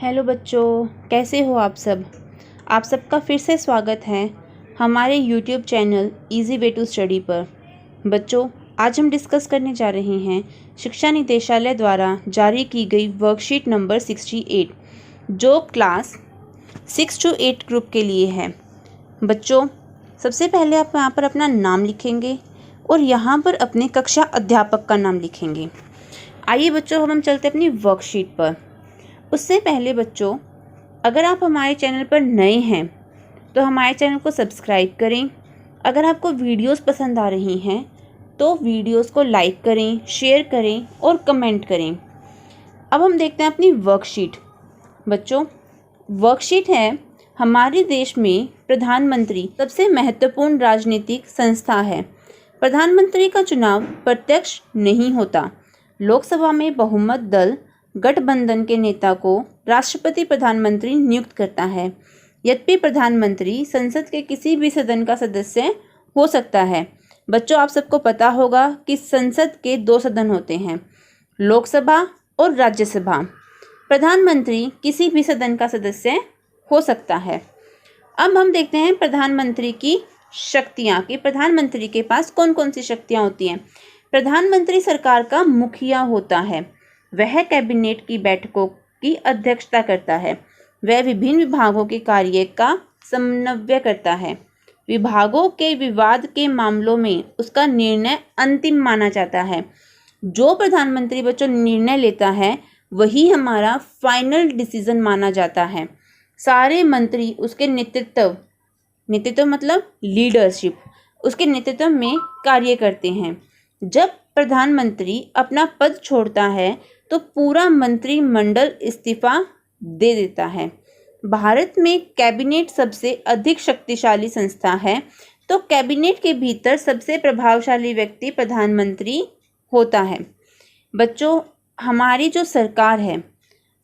Hello बच्चों, कैसे हो आप सब। आप सबका फिर से स्वागत है हमारे YouTube channel easy way to study पर। बच्चों, आज हम डिस्कस करने जा रहे हैं शिक्षा निदेशालय द्वारा जारी की गई वर्कशीट नंबर 68 जो क्लास 6 to 8 ग्रुप के लिए है। बच्चों, सबसे पहले आप यहाँ पर अपना नाम लिखेंगे और यहाँ पर अपने कक्षा अध्यापक का नाम लिखेंगे। आइए बच्चों, हम चलते अपनी वर्कशीट पर। उससे पहले बच्चों, अगर आप हमारे चैनल पर नए हैं तो हमारे चैनल को सब्सक्राइब करें। अगर आपको वीडियोस पसंद आ रही हैं तो वीडियोस को लाइक करें, शेयर करें और कमेंट करें। अब हम देखते हैं अपनी वर्कशीट। बच्चों, वर्कशीट है हमारे देश में प्रधानमंत्री सबसे महत्वपूर्ण राजनीतिक संस्था है। प्रधानमंत्री का चुनाव प्रत्यक्ष नहीं होता। लोकसभा में बहुमत दल गठबंधन के नेता को राष्ट्रपति प्रधानमंत्री नियुक्त करता है। यद्यपि प्रधानमंत्री संसद के किसी भी सदन का सदस्य हो सकता है। बच्चों, आप सबको पता होगा कि संसद के 2 सदन होते हैं, लोकसभा और राज्यसभा। प्रधानमंत्री किसी भी सदन का सदस्य हो सकता है। अब हम देखते हैं प्रधानमंत्री की शक्तियाँ कि प्रधानमंत्री के पास कौन कौन सी शक्तियाँ होती हैं। प्रधानमंत्री सरकार का मुखिया होता है। वह कैबिनेट की बैठकों की अध्यक्षता करता है। वह विभिन्न विभागों के कार्य का समन्वय करता है। विभागों के विवाद के मामलों में उसका निर्णय अंतिम माना जाता है। जो प्रधानमंत्री बच्चों निर्णय लेता है वही हमारा फाइनल डिसीजन माना जाता है। सारे मंत्री उसके नेतृत्व मतलब लीडरशिप, उसके नेतृत्व में कार्य करते हैं। जब प्रधानमंत्री अपना पद छोड़ता है तो पूरा मंत्रिमंडल इस्तीफा दे देता है। भारत में कैबिनेट सबसे अधिक शक्तिशाली संस्था है, तो कैबिनेट के भीतर सबसे प्रभावशाली व्यक्ति प्रधानमंत्री होता है। बच्चों, हमारी जो सरकार है,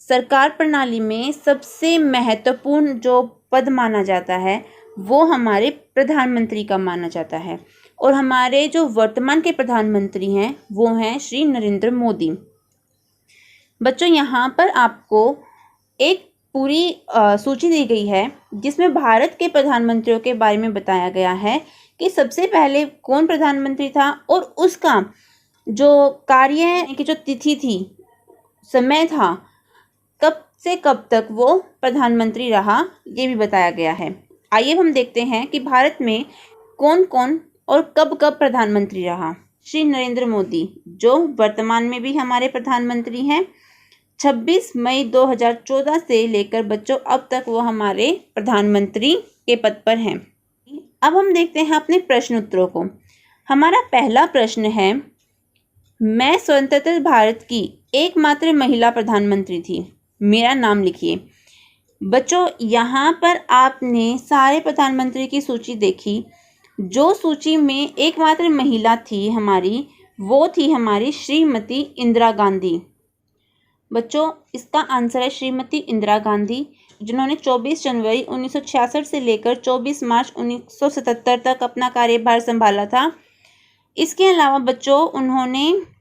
सरकार प्रणाली में सबसे महत्वपूर्ण जो पद माना जाता है वो हमारे प्रधानमंत्री का माना जाता है। और हमारे जो वर्तमान के प्रधानमंत्री हैं वो हैं श्री नरेंद्र मोदी। बच्चों, यहाँ पर आपको एक पूरी सूची दी गई है जिसमें भारत के प्रधानमंत्रियों के बारे में बताया गया है कि सबसे पहले कौन प्रधानमंत्री था और उसका जो कार्य की जो तिथि थी, समय था, कब से कब तक वो प्रधानमंत्री रहा, ये भी बताया गया है। आइए हम देखते हैं कि भारत में कौन कौन और कब कब प्रधानमंत्री रहा। श्री नरेंद्र मोदी जो वर्तमान में भी हमारे प्रधानमंत्री हैं, 26 मई 2014 से लेकर बच्चों अब तक वो हमारे प्रधानमंत्री के पद पर हैं। अब हम देखते हैं अपने प्रश्न उत्तरों को। हमारा पहला प्रश्न है, मैं स्वतंत्र भारत की एकमात्र महिला प्रधानमंत्री थी, मेरा नाम लिखिए। बच्चों, यहाँ पर आपने सारे प्रधानमंत्री की सूची देखी। जो सूची में एकमात्र महिला थी हमारी, वो थी हमारी श्रीमती इंदिरा गांधी। बच्चों, इसका आंसर है श्रीमती इंदिरा गांधी, जिन्होंने 24 जनवरी 1966 से लेकर 24 मार्च 1977 तक अपना कार्यभार संभाला था। इसके अलावा बच्चों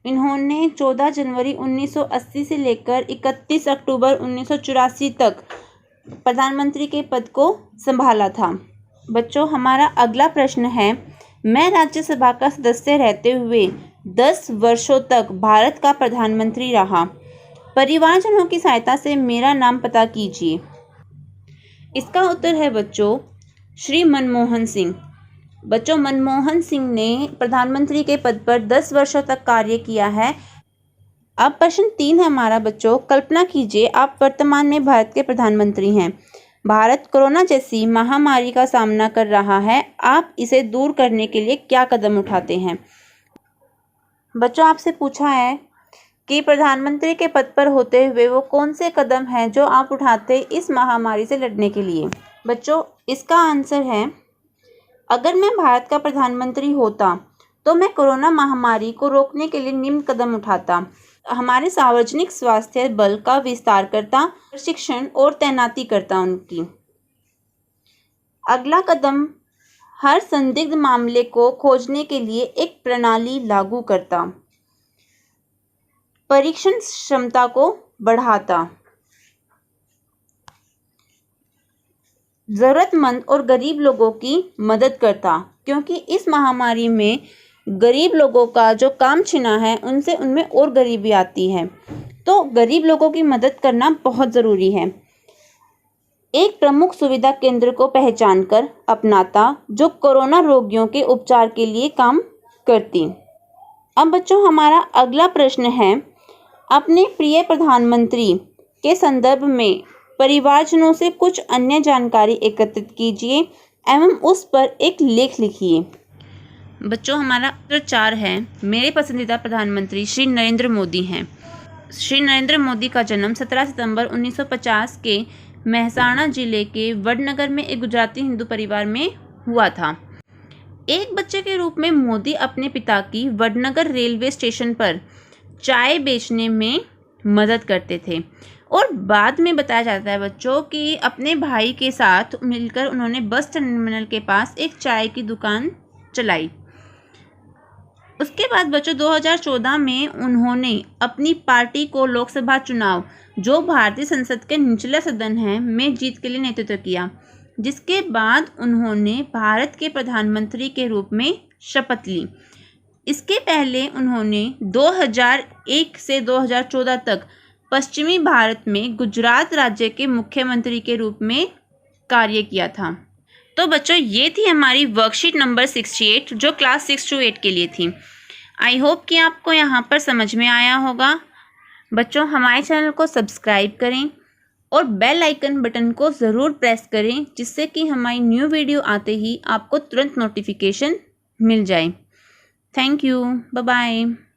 इन्होंने 14 जनवरी 1980 से लेकर 31 अक्टूबर 1984 तक प्रधानमंत्री के पद को संभाला था। बच्चों, हमारा अगला प्रश्न है, मैं राज्यसभा का सदस्य रहते हुए 10 वर्षों तक भारत का प्रधानमंत्री रहा। परिवारजनों की सहायता से मेरा नाम पता कीजिए। इसका उत्तर है बच्चों श्री मनमोहन सिंह। बच्चों, मनमोहन सिंह ने प्रधानमंत्री के पद पर 10 वर्षों तक कार्य किया है। अब प्रश्न 3 है हमारा बच्चों, कल्पना कीजिए आप वर्तमान में भारत के प्रधानमंत्री हैं। भारत कोरोना जैसी महामारी का सामना कर रहा है, आप इसे दूर करने के लिए क्या कदम उठाते हैं। बच्चों, आपसे पूछा है कि प्रधानमंत्री के पद पर होते हुए वो कौन से कदम हैं जो आप उठाते इस महामारी से लड़ने के लिए। बच्चों, इसका आंसर है, अगर मैं भारत का प्रधानमंत्री होता तो मैं कोरोना महामारी को रोकने के लिए निम्न कदम उठाता। हमारे सार्वजनिक स्वास्थ्य बल का विस्तार करता, प्रशिक्षण और तैनाती करता उनकी। अगला कदम, हर संदिग्ध मामले को खोजने के लिए एक प्रणाली लागू करता। परीक्षण क्षमता को बढ़ाता। ज़रूरतमंद और गरीब लोगों की मदद करता, क्योंकि इस महामारी में गरीब लोगों का जो काम छिना है उनसे उनमें और गरीबी आती है। तो गरीब लोगों की मदद करना बहुत ज़रूरी है। एक प्रमुख सुविधा केंद्र को पहचानकर अपनाता, जो कोरोना रोगियों के उपचार के लिए काम करती। अब बच्चों, हमारा अगला प्रश्न है, अपने प्रिय प्रधानमंत्री के संदर्भ में परिवारजनों से कुछ अन्य जानकारी एकत्रित कीजिए एवं उस पर एक लेख लिखिए। बच्चों, हमारा उत्तर 4 है, मेरे पसंदीदा प्रधानमंत्री श्री नरेंद्र मोदी हैं। श्री नरेंद्र मोदी का जन्म 17 सितंबर 1950 के मेहसाणा जिले के वडनगर में एक गुजराती हिंदू परिवार में हुआ था। एक बच्चे के रूप में मोदी अपने पिता की वडनगर रेलवे स्टेशन पर चाय बेचने में मदद करते थे और बाद में बताया जाता है बच्चों कि अपने भाई के साथ मिलकर उन्होंने बस टर्मिनल के पास एक चाय की दुकान चलाई। उसके बाद बच्चों 2014 में उन्होंने अपनी पार्टी को लोकसभा चुनाव, जो भारतीय संसद के निचला सदन है, में जीत के लिए नेतृत्व किया, जिसके बाद उन्होंने भारत के प्रधानमंत्री के रूप में शपथ ली। इसके पहले उन्होंने 2001 से 2014 तक पश्चिमी भारत में गुजरात राज्य के मुख्यमंत्री के रूप में कार्य किया था। तो बच्चों, ये थी हमारी वर्कशीट नंबर 68 जो क्लास 6 to 8 के लिए थी। आई होप कि आपको यहाँ पर समझ में आया होगा। बच्चों, हमारे चैनल को सब्सक्राइब करें और बेल आइकन बटन को ज़रूर प्रेस करें, जिससे कि हमारी न्यू वीडियो आते ही आपको तुरंत नोटिफिकेशन मिल जाए। Thank you. Bye bye.